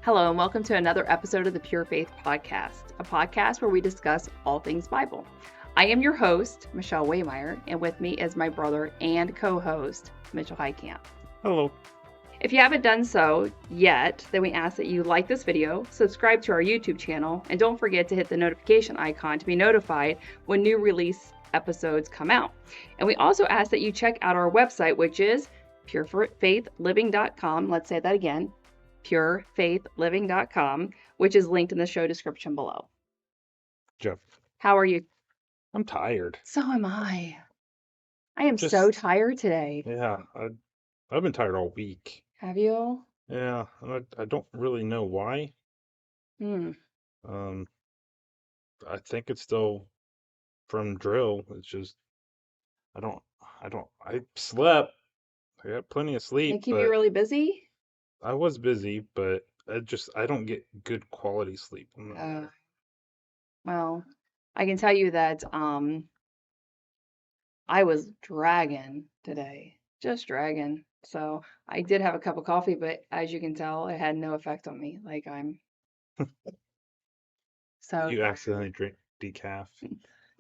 Hello, and welcome to another episode of the Pure Faith Podcast, a podcast where we discuss all things Bible. I am your host, Michelle Waymeyer, and with me is my brother and co-host, Mitchell Heitkamp. Hello. If you haven't done so yet, then we ask that you like this video, subscribe to our YouTube channel, and don't forget to hit the notification icon to be notified when new release episodes come out. And we also ask that you check out our website, which is purefaithliving.com. Let's say that again, purefaithliving.com, which is linked in the show description below. Jeff. How are you? I'm tired. So am I. I am so tired today. Yeah, I've been tired all week. Have you? Yeah, I don't really know why. Hmm. I think it's still from drill. It's just I slept. I got plenty of sleep. They keep you really busy? I was busy, but I don't get good quality sleep. Well, I can tell you that I was dragging today. Just dragging. So I did have a cup of coffee, but as you can tell, it had no effect on me. Like I'm so You accidentally drink decaf.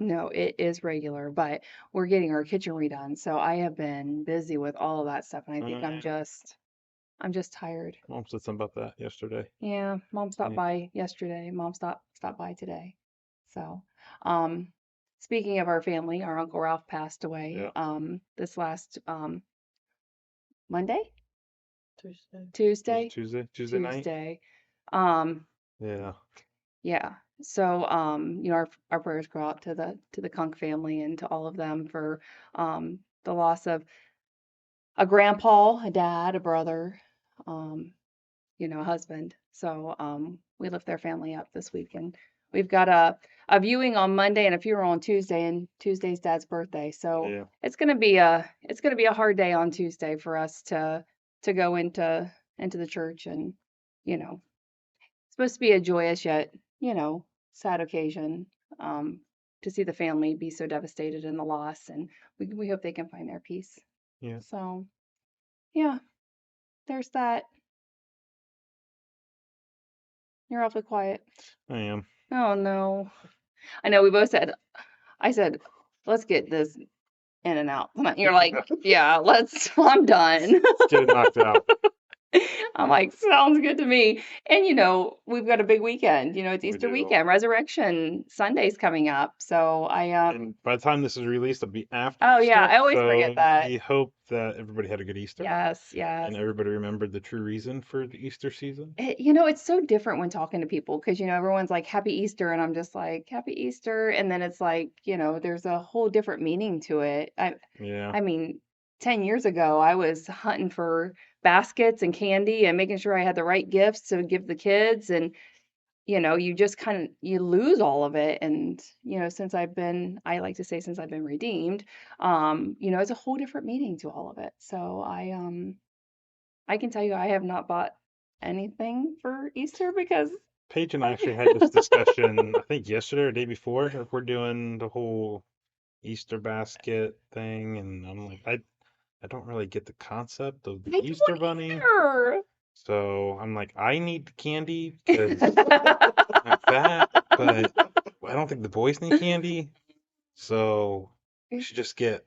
No, it is regular, but we're getting our kitchen redone. So I have been busy with all of that stuff, and I think I'm just tired. Mom said something about that yesterday. Yeah, Mom stopped by yesterday. Mom stopped by today. So, speaking of our family, our Uncle Ralph passed away this last Monday? Tuesday night. Yeah. So, our prayers go out to the Kunk family and to all of them for the loss of a grandpa, a dad, a brother, a husband. So, we lift their family up this week, and we've got a viewing on Monday and a funeral on Tuesday, and Tuesday's Dad's birthday. So it's gonna be a hard day on Tuesday for us to go into the church, and it's supposed to be a joyous yet sad occasion to see the family be so devastated in the loss, and we hope they can find their peace. Yeah. So yeah, there's that. You're awfully quiet. I am. Oh no. I know we both said, I said, let's get this in and out. You're like, yeah, I'm done. Let's get it knocked out. I'm like, sounds good to me. And we've got a big weekend. It's Easter weekend. Resurrection Sunday's coming up. So and by the time this is released, it'll be after Oh Easter, yeah, I always forget that. We hope that everybody had a good Easter. Yes. And everybody remembered the true reason for the Easter season. It's so different when talking to people because everyone's like, Happy Easter, and I'm just like, Happy Easter, and then it's like, there's a whole different meaning to it. I mean, 10 years ago, I was hunting for baskets and candy and making sure I had the right gifts to give the kids. And, you just you lose all of it. And, I like to say since I've been redeemed, it's a whole different meaning to all of it. So I can tell you, I have not bought anything for Easter because Paige and I actually had this discussion, I think yesterday or the day before, if we're doing the whole Easter basket thing. And I'm like, I don't really get the concept of the Easter bunny. Either. So I'm like, I need the candy because I'm fat, but I don't think the boys need candy. So we should just get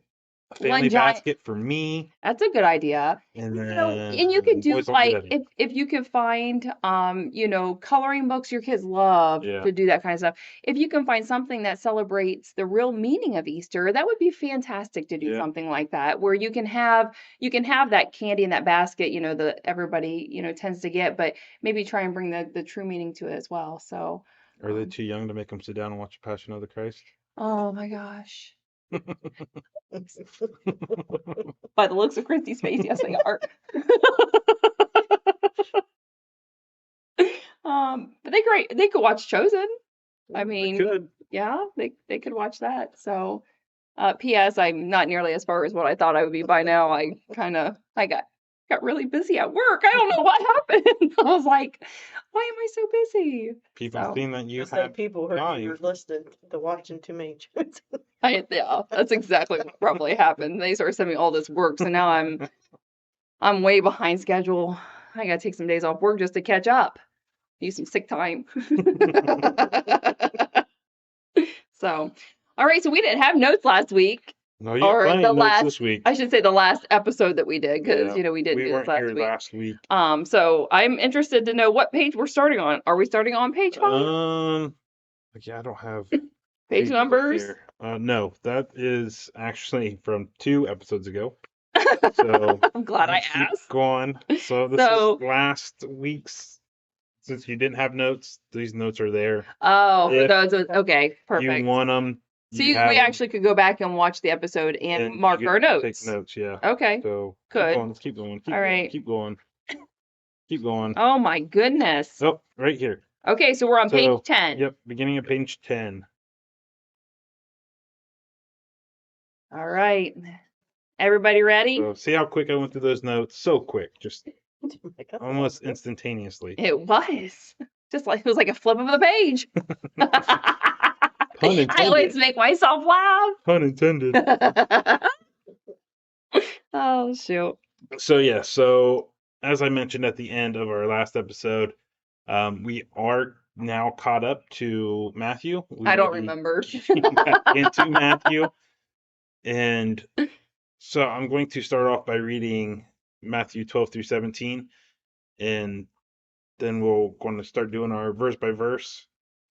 a family basket for me. That's a good idea. And then and you could do if you can find coloring books your kids love to do that kind of stuff. If you can find something that celebrates the real meaning of Easter, that would be fantastic to do something like that, where you can have that candy in that basket, that everybody tends to get, but maybe try and bring the true meaning to it as well. So are they too young to make them sit down and watch The Passion of the Christ? Oh my gosh. By the looks of Christy's face, yes, they are. But they could watch Chosen. I mean, they could watch that. So, P.S. I'm not nearly as far as what I thought I would be by now. I got really busy at work. I don't know what happened. I was like, why am I so busy? People seeing that you have people heard you're listed to watching too many shows. Yeah, that's exactly what probably happened. They started sending me all this work, so now I'm way behind schedule. I gotta take some days off work just to catch up. use some sick time. So, all right. So we didn't have notes last week, No, you have or plenty the of notes last. this week. I should say the last episode that we did, because Yeah, we didn't we do this weren't last here week. last week. So I'm interested to know what page we're starting on. Are we starting on page 5? Yeah, I don't have Page pages up numbers? here. No, that is actually from 2 episodes ago. So I'm glad I let's keep asked. going. So this So, is last week's. Since you didn't have notes, these notes are there. oh, for If those, okay, you perfect. want them, So you have we 'em, actually could go back and watch the episode and and mark you our get to take notes. notes. Yeah. Okay, So keep good. going. Let's keep going. Keep All going. right. Keep going. Keep going. Oh my goodness. Oh, right here. Okay, so we're on page So 10. yep, beginning of page 10. All right. Everybody ready? So see how quick I went through those notes? So quick, just Like, that's almost awesome. instantaneously. It was. Just like it was like a flip of the page. Pun I intended. always make myself laugh. Pun intended. Oh shoot. So yeah, so as I mentioned at the end of our last episode, we are now caught up to Matthew. We I will don't be remember. getting back into Matthew, and so I'm going to start off by reading Matthew 12 through 17, and then we're going to start doing our verse by verse.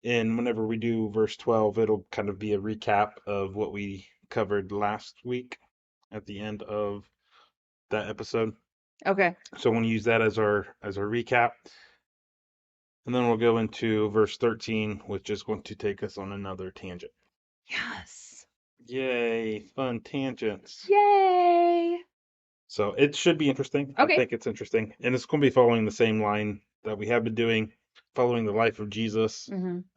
And whenever we do verse 12, it'll kind of be a recap of what we covered last week at the end of that episode. Okay. So I want to use that as our recap. And then we'll go into verse 13, which is going to take us on another tangent. Yes. Yay, fun tangents. Yay. So it should be interesting. I Okay. think it's interesting. And it's going to be following the same line that we have been doing, following the life of Jesus,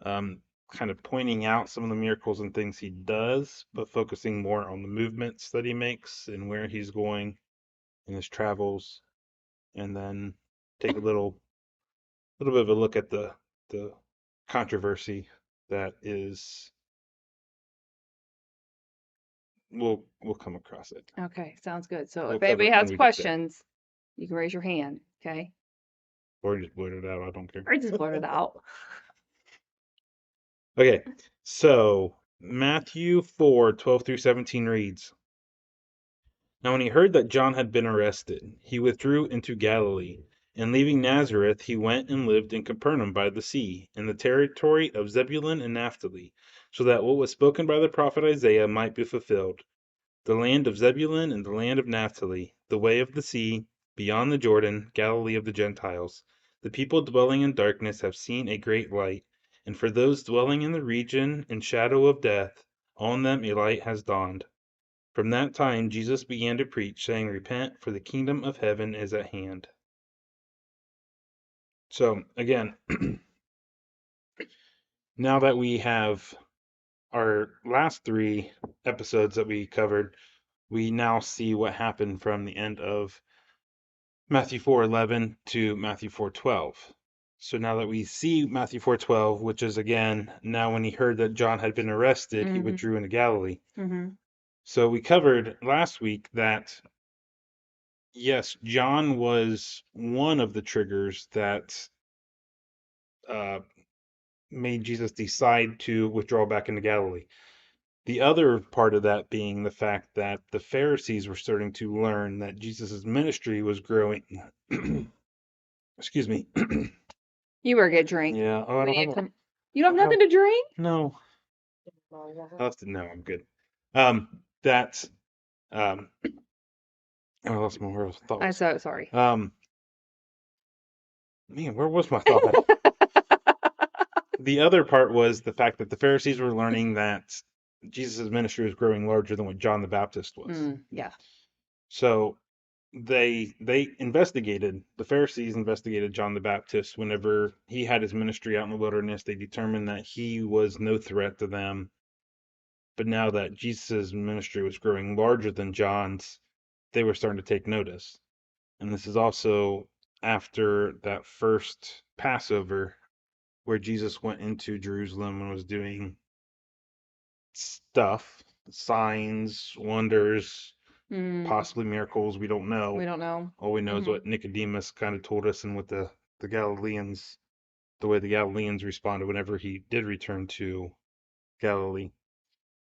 kind of pointing out some of the miracles and things he does, but focusing more on the movements that he makes and where he's going in his travels. And then take a little bit of a look at the controversy that is we'll come across it. Okay, sounds good. So We'll if cover anybody it when has we get there. questions, you can raise your hand. Okay. Or just blurt it out. I don't care. Or just blurt it out. Okay, so Matthew 4:12 through 17 reads, Now when he heard that John had been arrested, he withdrew into Galilee, and leaving Nazareth, he went and lived in Capernaum by the sea, in the territory of Zebulun and Naphtali, so that what was spoken by the prophet Isaiah might be fulfilled. The land of Zebulun and the land of Naphtali, the way of the sea, beyond the Jordan, Galilee of the Gentiles. The people dwelling in darkness have seen a great light, and for those dwelling in the region and shadow of death, on them a light has dawned. From that time Jesus began to preach, saying, Repent, for the kingdom of heaven is at hand. So, again, now that we have our last 3 episodes that we covered, we now see what happened from the end of Matthew 4:11 to Matthew 4:12. So now that we see Matthew 4:12, which is again, now when he heard that John had been arrested, he withdrew into Galilee. So we covered last week that, yes, John was one of the triggers that made Jesus decide to withdraw back into Galilee. The other part of that being the fact that the Pharisees were starting to learn that Jesus' ministry was growing. Excuse me. You better get a drink. Yeah. Oh, I don't have a, You don't have nothing to drink? no. I'll have to, no, I'm good. That's I lost my where I thought I'm was. so sorry. Man, where was my thought? The other part was the fact that the Pharisees were learning that Jesus' ministry was growing larger than what John the Baptist was. Yeah. So they investigated, the Pharisees investigated John the Baptist whenever he had his ministry out in the wilderness. They determined that he was no threat to them. But now that Jesus' ministry was growing larger than John's, they were starting to take notice. And this is also after that first Passover where Jesus went into Jerusalem and was doing stuff, signs, wonders, possibly miracles. We don't know. We don't know. All we know is what Nicodemus kind of told us and what the Galileans, the way the Galileans responded whenever he did return to Galilee.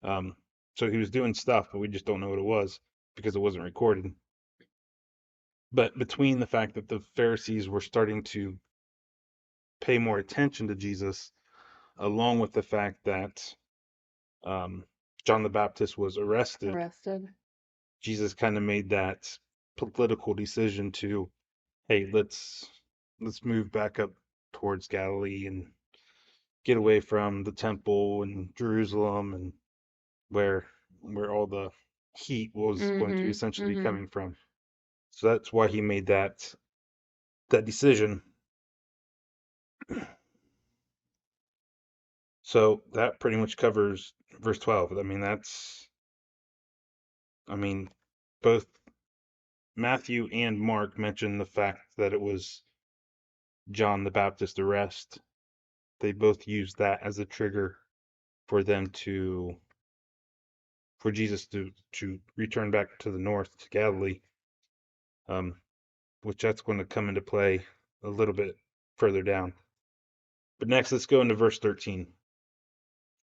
So he was doing stuff, but we just don't know what it was because it wasn't recorded. But between the fact that the Pharisees were starting to pay more attention to Jesus, along with the fact that John the Baptist was arrested, Jesus kind of made that political decision to, hey, let's move back up towards Galilee and get away from the temple and Jerusalem and where all the heat was going to essentially be coming from. So that's why he made that decision. So that pretty much covers verse 12. I mean, both Matthew and Mark mention the fact that it was John the Baptist's arrest. They both used that as a trigger for Jesus to return back to the north, to Galilee, which that's going to come into play a little bit further down. But next, let's go into verse 13.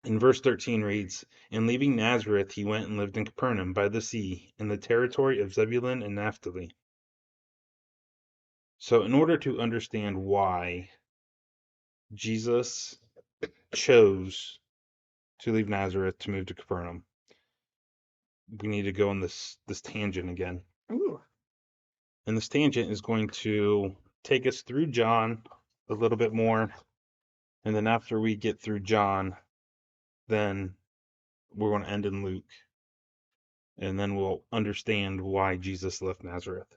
And verse 13 reads, And leaving Nazareth, he went and lived in Capernaum by the sea, in the territory of Zebulun and Naphtali. So in order to understand why Jesus chose to leave Nazareth to move to Capernaum, we need to go on this tangent again. Ooh. And this tangent is going to take us through John a little bit more. And then after we get through John, then we're going to end in Luke. And then we'll understand why Jesus left Nazareth.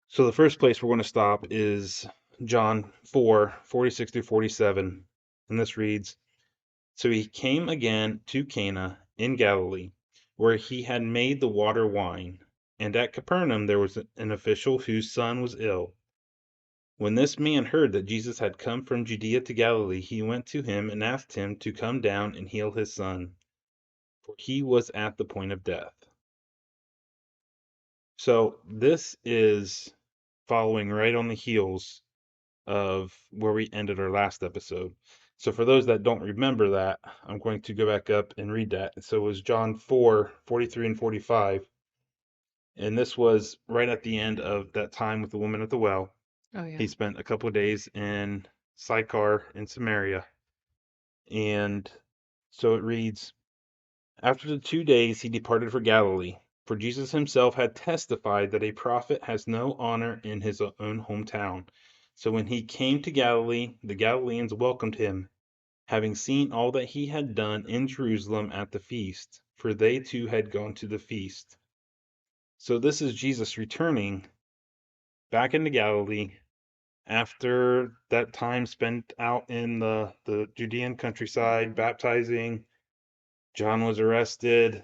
So the first place we're going to stop is John 4:46 through 47. And this reads, So he came again to Cana in Galilee, where he had made the water wine. And at Capernaum there was an official whose son was ill. When this man heard that Jesus had come from Judea to Galilee, he went to him and asked him to come down and heal his son, for he was at the point of death. So this is following right on the heels of where we ended our last episode. So for those that don't remember that, I'm going to go back up and read that. So it was John 4:43 and 45. And this was right at the end of that time with the woman at the well. Oh, yeah. He spent a couple of days in Sychar in Samaria. And so it reads, After the 2 days he departed for Galilee, for Jesus himself had testified that a prophet has no honor in his own hometown. So when he came to Galilee, the Galileans welcomed him, having seen all that he had done in Jerusalem at the feast, for they too had gone to the feast. So this is Jesus returning back into Galilee after that time spent out in the Judean countryside baptizing. John was arrested.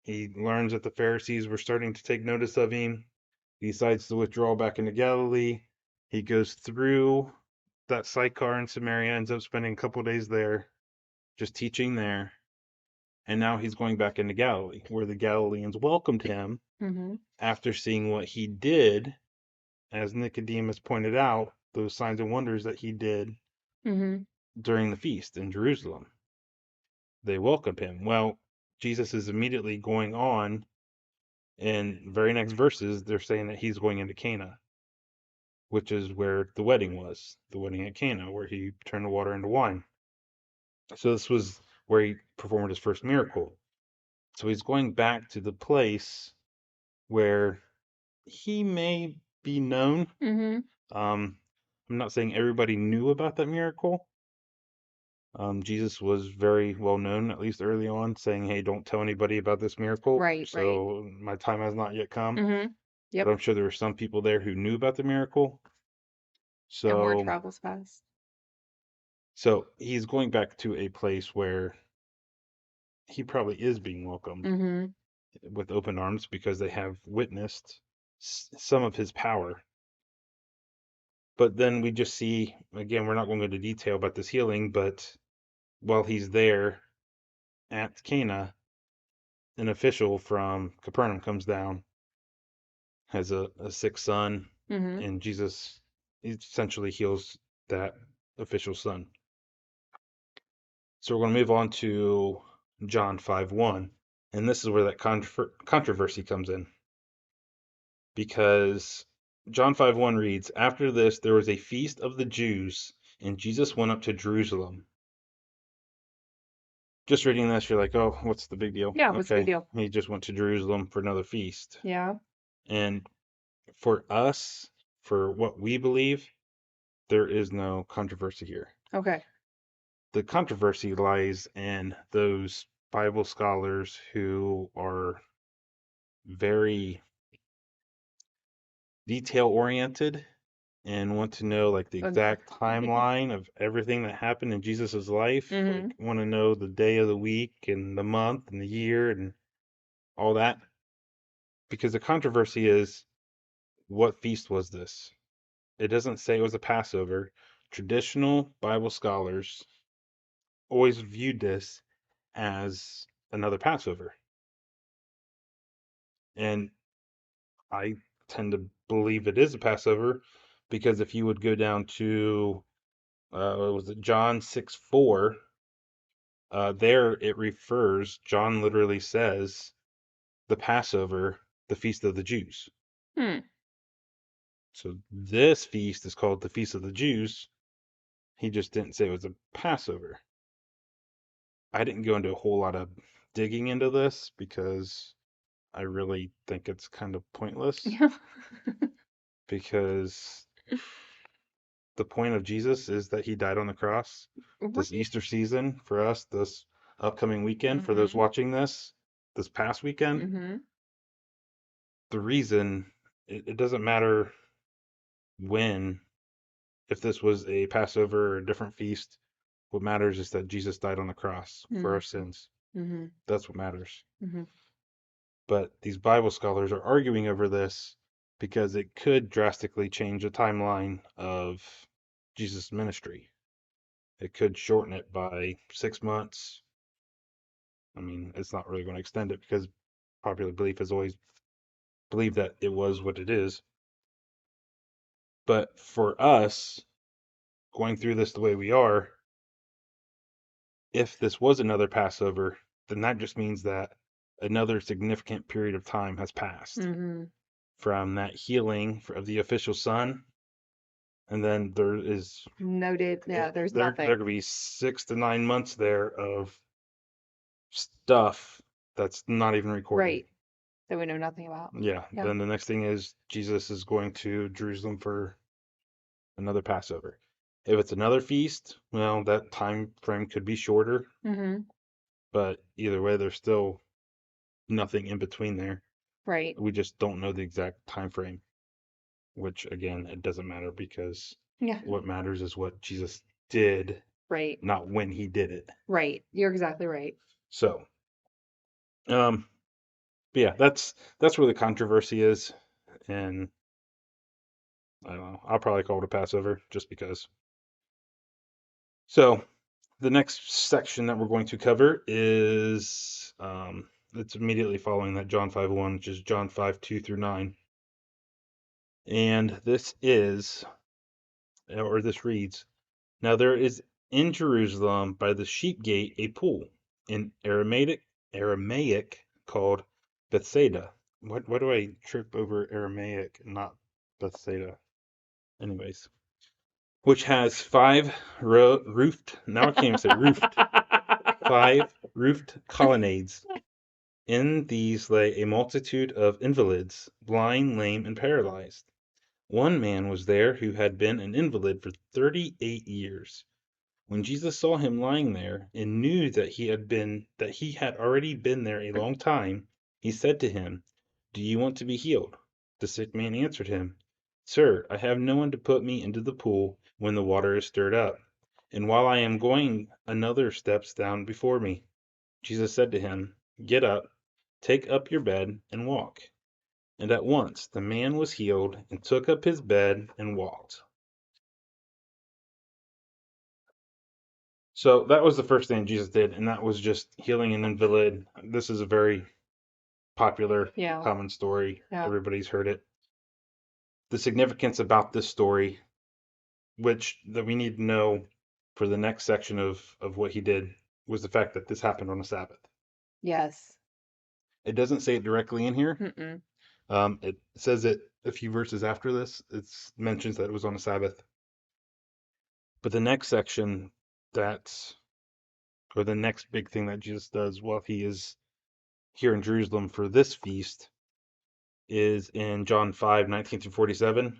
He learns that the Pharisees were starting to take notice of him. He decides to withdraw back into Galilee. He goes through that Sychar in Samaria, ends up spending a couple days there, just teaching there. And now he's going back into Galilee, where the Galileans welcomed him after seeing what he did, as Nicodemus pointed out, those signs and wonders that he did during the feast in Jerusalem. They welcomed him. Well, Jesus is immediately going on. In very next verses, they're saying that he's going into Cana, which is where the wedding was, the wedding at Cana, where he turned the water into wine. So this was where he performed his first miracle. So he's going back to the place where he may be known. I'm not saying everybody knew about that miracle. Jesus was very well known, at least early on, saying, hey, don't tell anybody about this miracle. Right. My time has not yet come. Yep. But I'm sure there were some people there who knew about the miracle. And word So, travels fast. so he's going back to a place where he probably is being welcomed with open arms because they have witnessed some of his power. But then we just see, again, we're not going to go into detail about this healing, but while he's there at Cana, an official from Capernaum comes down, has a sick son, and Jesus essentially heals that official son. So we're going to move on to John 5:1, and this is where that controversy comes in. Because John 5:1 reads, "After this there was a feast of the Jews, and Jesus went up to Jerusalem." Just reading this, you're like, oh, what's the big deal? Yeah, what's the big Okay, deal? he just went to Jerusalem for another feast. Yeah. And for us, for what we believe, there is no controversy here. Okay. The controversy lies in those Bible scholars who are very detail oriented and want to know like the exact timeline of everything that happened in Jesus's life. Like want to know the day of the week and the month and the year and all that. Because the controversy is, what feast was this? It doesn't say it was a Passover. Traditional Bible scholars always viewed this as another Passover. And I tend to believe it is a Passover because if you would go down to, was it John 6:4, there it refers, John literally says, the Passover, the Feast of the Jews. So this feast is called the Feast of the Jews. He just didn't say it was a Passover. I didn't go into a whole lot of digging into this because I really think it's kind of pointless. Yeah. Because the point of Jesus is that he died on the cross. This Easter season for us, this upcoming weekend, for those watching this past weekend, the reason, it doesn't matter when, if this was a Passover or a different feast, what matters is that Jesus died on the cross for our sins. That's what matters. But these Bible scholars are arguing over this because it could drastically change the timeline of Jesus' ministry. It could shorten it by 6 months. I mean, it's not really going to extend it because popular belief has always believed that it was what it is. But for us, going through this the way we are, if this was another Passover, then that just means that another significant period of time has passed from that healing of the official son. And then there is Noted. Yeah, there's there nothing. could be 6 to 9 months there of stuff that's not even recorded. Right. That we know nothing about. Yeah. Yeah. Then the next thing is Jesus is going to Jerusalem for another Passover. If it's another feast, well, that time frame could be shorter. But either way, there's still nothing in between there. Right. We just don't know the exact time frame, which again, it doesn't matter because what matters is what Jesus did, Right. not when he did it. Right. You're exactly right. So, but yeah, that's where the controversy is, and I don't know. I'll probably call it a Passover just because. So, the next section that we're going to cover is it's immediately following that John 5:1, which is John 5:2 through 9. And this is, or this reads, "Now there is in Jerusalem by the sheep gate a pool, in Aramaic called Bethsaida." Why do I trip over Aramaic and not Bethsaida? Anyways, which has 5 roofed, now I can't even say roofed, 5 roofed colonnades. In these lay a multitude of invalids, blind, lame, and paralyzed. One man was there who had been an invalid for 38 years. When Jesus saw him lying there, and knew that he had already been there a long time, he said to him, "Do you want to be healed?" The sick man answered him, "Sir, I have no one to put me into the pool when the water is stirred up, and while I am going, another steps down before me." Jesus said to him, "Get up, take up your bed, and walk." And at once the man was healed and took up his bed and walked. So that was the first thing Jesus did, and that was just healing an invalid. This is a very popular, common story. Everybody's heard it. The significance about this story, which that we need to know for the next section of what he did was the fact that this happened on a Sabbath. Yes. It doesn't say it directly in here. Mm-mm. It says it a few verses after this. It mentions that it was on a Sabbath. But the next section or the next big thing that Jesus does while he is here in Jerusalem for this feast is in John 5:19 through 47.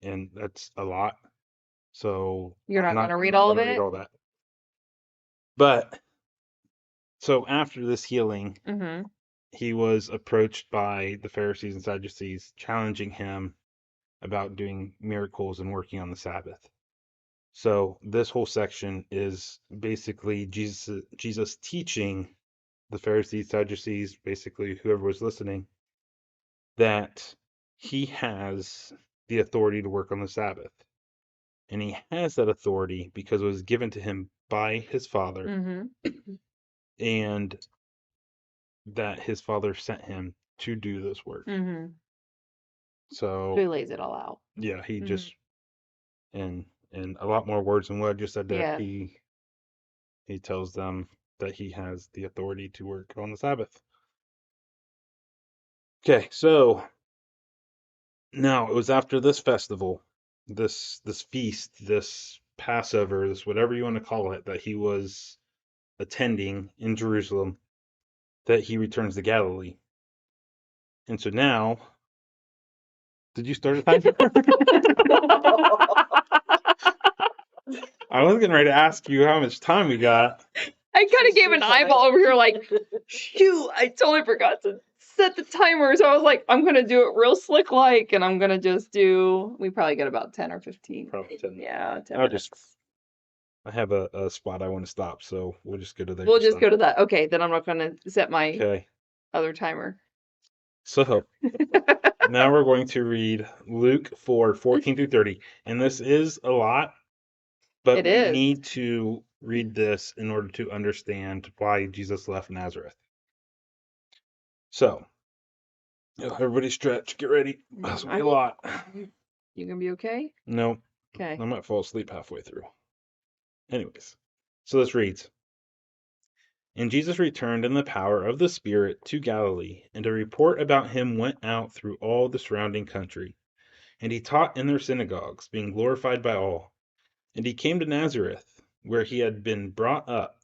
And that's a lot. So You're I'm not gonna I'm read not all of going to read it? all that. But so after this healing, Mm-hmm. he was approached by the Pharisees and Sadducees, challenging him about doing miracles and working on the Sabbath. So this whole section is basically Jesus teaching the Pharisees, Sadducees, basically whoever was listening, that he has the authority to work on the Sabbath. And he has that authority because it was given to him by his Father, Mm-hmm. and that his Father sent him to do this work. Mm-hmm. So He lays it all out. yeah, he Mhm. just and a lot more words than what I just said there. Yeah. He tells them that he has the authority to work on the Sabbath. Okay, so now it was after this festival, this feast, this Passover, this whatever you want to call it, that he was attending in Jerusalem, that he returns to Galilee. And so now, did you start a timer? I was getting ready to ask you how much time we got. I kind of gave an eyeball over here, like, shoot, I totally forgot to set the timer. So I was like, I'm gonna do it real slick like, and I'm gonna just do. We probably get about 10 or 15. Probably 10. Yeah, 10 I'll minutes. I have a spot I want to stop, so we'll just go to there. We'll just go to that. Okay, then I'm not gonna set my Okay. other timer. So now we're going to read Luke 4:14 through 30. And this is a lot, but It we is. need to read this in order to understand why Jesus left Nazareth. So, everybody stretch, get ready. That's gonna be a lot. You gonna be okay? No, Okay. I might fall asleep halfway through. Anyways, so this reads, And Jesus returned in the power of the Spirit to Galilee, and a report about him went out through all the surrounding country. And he taught in their synagogues, being glorified by all. And he came to Nazareth, where he had been brought up.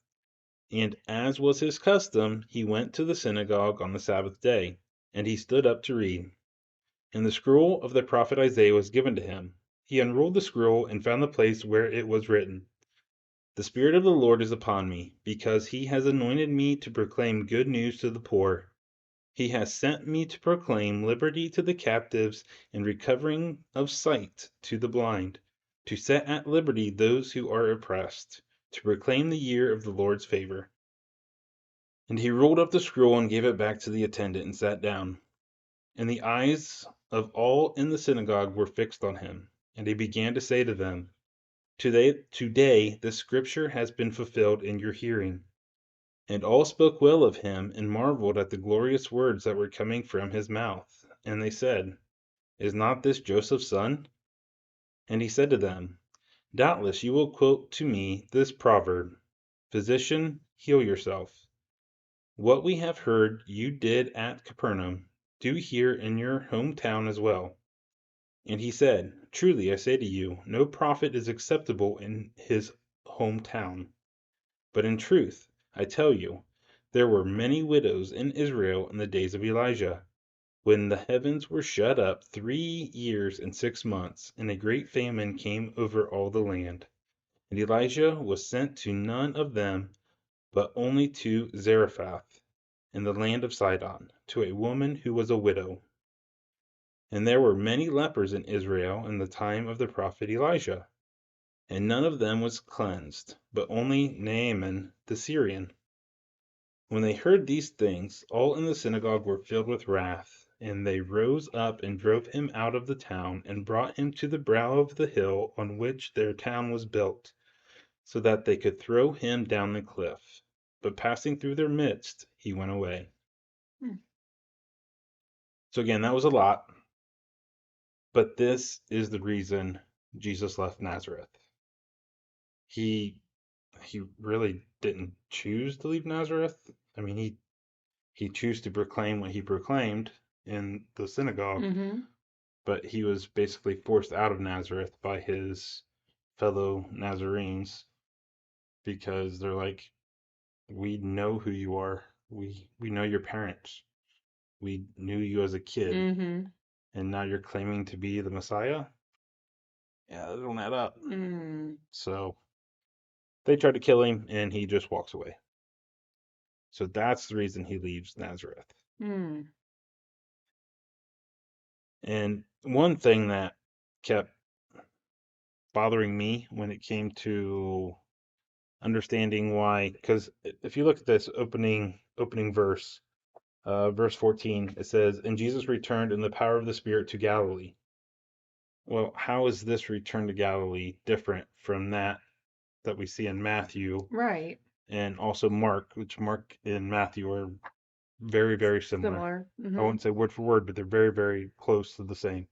And as was his custom, he went to the synagogue on the Sabbath day, and he stood up to read. And the scroll of the prophet Isaiah was given to him. He unrolled the scroll and found the place where it was written, The Spirit of the Lord is upon me, because he has anointed me to proclaim good news to the poor. He has sent me to proclaim liberty to the captives and recovering of sight to the blind, to set at liberty those who are oppressed, to proclaim the year of the Lord's favor. And he rolled up the scroll and gave it back to the attendant and sat down. And the eyes of all in the synagogue were fixed on him. And he began to say to them, Today this scripture has been fulfilled in your hearing. And all spoke well of him, and marveled at the glorious words that were coming from his mouth. And they said, Is not this Joseph's son? And he said to them, Doubtless you will quote to me this proverb, Physician, heal yourself. What we have heard you did at Capernaum, do here in your hometown as well. And he said, Truly I say to you, no prophet is acceptable in his hometown. But in truth, I tell you, there were many widows in Israel in the days of Elijah, when the heavens were shut up 3 years and 6 months, and a great famine came over all the land. And Elijah was sent to none of them, but only to Zarephath, in the land of Sidon, to a woman who was a widow. And there were many lepers in Israel in the time of the prophet Elijah, and none of them was cleansed, but only Naaman the Syrian. When they heard these things, all in the synagogue were filled with wrath, and they rose up and drove him out of the town, and brought him to the brow of the hill on which their town was built, so that they could throw him down the cliff. But passing through their midst, he went away. So again, that was a lot, but this is the reason Jesus left Nazareth. He he really didn't choose to leave Nazareth. I mean, he chose to proclaim what he proclaimed in the synagogue, Mm-hmm. but he was basically forced out of Nazareth by his fellow Nazarenes because they're like, we know who you are. We know your parents. We knew you as a kid, Mm-hmm. and now you're claiming to be the Messiah? Yeah, that don't add up. Mm. So they try to kill him, and he just walks away. So that's the reason he leaves Nazareth. Mm. And one thing that kept bothering me when it came to understanding why, because if you look at this opening verse, verse 14, it says, "And Jesus returned in the power of the Spirit to Galilee." Well, how is this return to Galilee different from that we see in Matthew Right. and also Mark, which Mark and Matthew are very, very similar. Similar. I Mm-hmm. wouldn't say word for word, but they're very, very close to the same.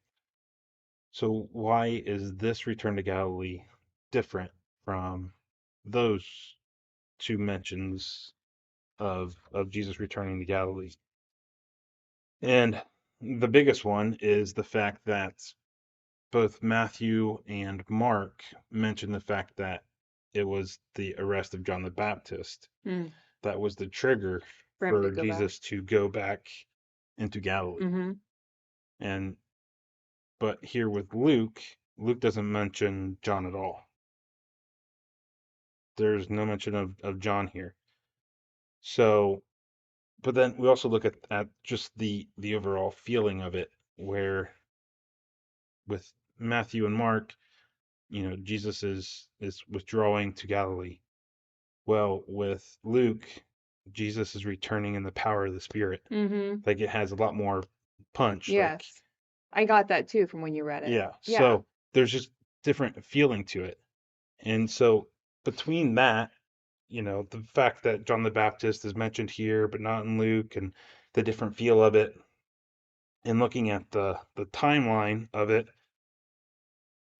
So why is this return to Galilee different from those two mentions of Jesus returning to Galilee? And the biggest one is the fact that both Matthew and Mark mention the fact that it was the arrest of John the Baptist Mm. that was the trigger For him to for go back. Jesus to go back into Galilee. Mm-hmm. And but here with Luke, Luke doesn't mention John at all. There's no mention of John here. So, but then we also look at just the overall feeling of it, where with Matthew and Mark, Jesus is withdrawing to Galilee. Well, with Luke, Jesus is returning in the power of the Spirit. Mm-hmm. Like it has a lot more punch. Like, Yes. I got that too from when you read it. yeah. Yeah. So there's just different feeling to it. And so between that, the fact that John the Baptist is mentioned here, but not in Luke, and the different feel of it, and looking at the timeline of it,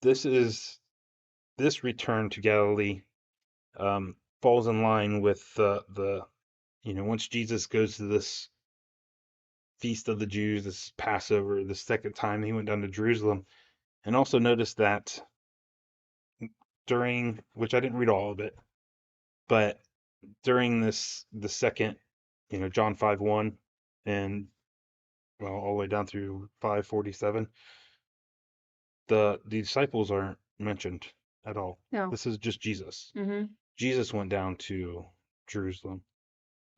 this return to Galilee falls in line with the once Jesus goes to this feast of the Jews, this Passover, the second time he went down to Jerusalem, and also notice that during, which I didn't read all of it, but during the second, John 5:1 and well, all the way down through 5:47, the disciples aren't mentioned at all. No. This is just Jesus. Mm-hmm. Jesus went down to Jerusalem.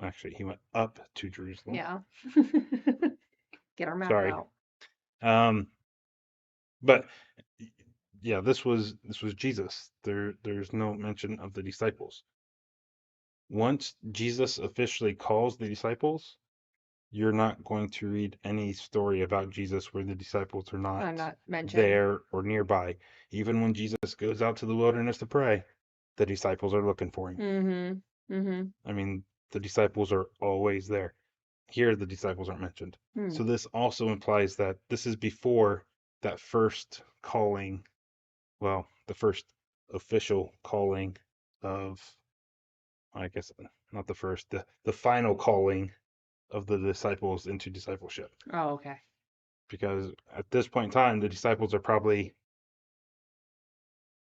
Actually, he went up to Jerusalem. Yeah. Get our map Sorry. out. But yeah, this was Jesus. There's no mention of the disciples. Once Jesus officially calls the disciples, you're not going to read any story about Jesus where the disciples are I'm not not mentioned. there or nearby. Even when Jesus goes out to the wilderness to pray, the disciples are looking for him. Mm-hmm. Mm-hmm. I mean, the disciples are always there. Here, the disciples aren't mentioned. Hmm. So this also implies that this is before that first calling, well, the first official calling of, I guess, not the first, the final calling of the disciples into discipleship. Oh, okay. Because at this point in time, the disciples are probably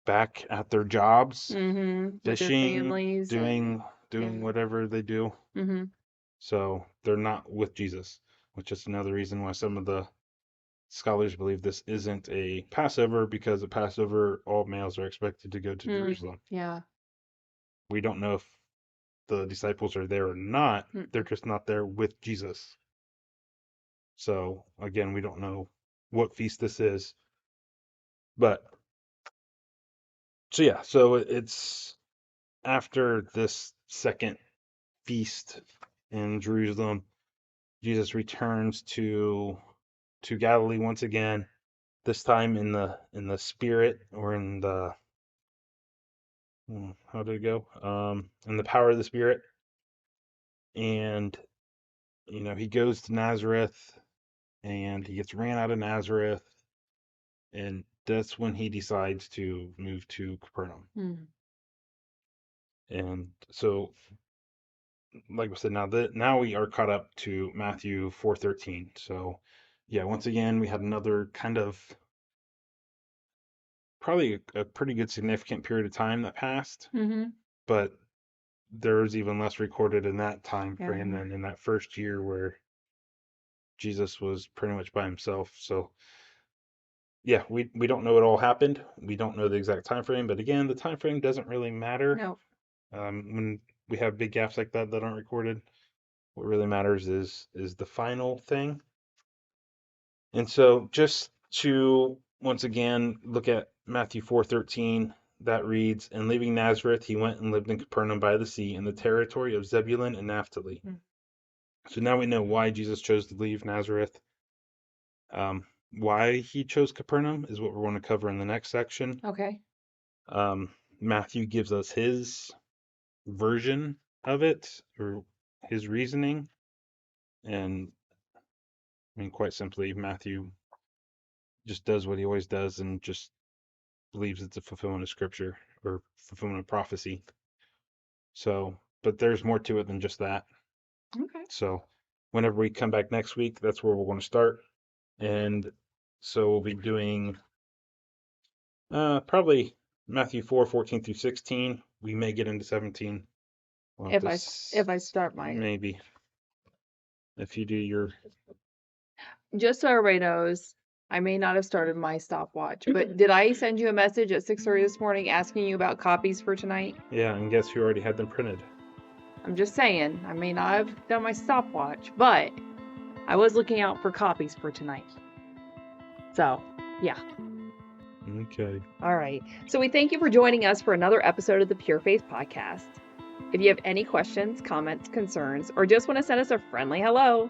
back at their jobs, Mm-hmm. With their fishing, families doing yeah. whatever they do. Mm-hmm. So they're not with Jesus, which is another reason why some of the scholars believe this isn't a Passover, because at Passover, all males are expected to go to Jerusalem. Yeah. We don't know if the disciples are there or not. Mm. They're just not there with Jesus. So again, we don't know what feast this is. But so yeah, so it's after this second feast in Jerusalem, Jesus returns to Galilee once again, this time in the spirit, or in the how did it go? In the power of the Spirit. And he goes to Nazareth, and he gets ran out of Nazareth, and that's when he decides to move to Capernaum. Mm. And so, like I said, now we are caught up to Matthew 4:13. So, yeah, once again, we had another kind of probably a pretty good significant period of time that passed, Mm-hmm. but there's even less recorded in that time frame Yeah. than in that first year where Jesus was pretty much by himself. So, yeah, we don't know what all happened. We don't know the exact time frame, but again, the time frame doesn't really matter. No. When we have big gaps like that aren't recorded, what really matters is the final thing. And so, just to once again look at Matthew 4:13, that reads, "And leaving Nazareth, he went and lived in Capernaum by the sea, in the territory of Zebulun and Naphtali." Mm. So now we know why Jesus chose to leave Nazareth. Why he chose Capernaum is what we're going to cover in the next section. Okay. Matthew gives us his version of it, or his reasoning. And I mean, quite simply, Matthew just does what he always does and just believes it's a fulfillment of scripture or fulfillment of prophecy. So, but there's more to it than just that. Okay. So, whenever we come back next week, that's where we're going to start. And so we'll be doing probably Matthew 4:14 through 16. We may get into 17. We'll have If I start my, maybe if you do your just so everybody knows, I may not have started my stopwatch, but did I send you a message at 6:30 this morning asking you about copies for tonight? yeah, and guess who already had them printed? I'm just saying, I may not have done my stopwatch, but I was looking out for copies for tonight. So, yeah. Okay. All right. So we thank you for joining us for another episode of the Pure Faith Podcast. If you have any questions, comments, concerns, or just want to send us a friendly hello,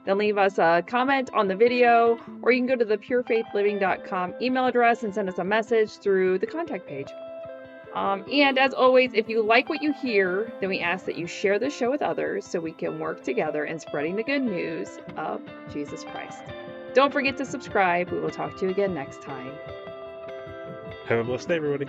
then leave us a comment on the video, or you can go to the purefaithliving.com email address and send us a message through the contact page. And as always, if you like what you hear, then we ask that you share the show with others so we can work together in spreading the good news of Jesus Christ. Don't forget to subscribe. We will talk to you again next time. Have a blessed day, everybody.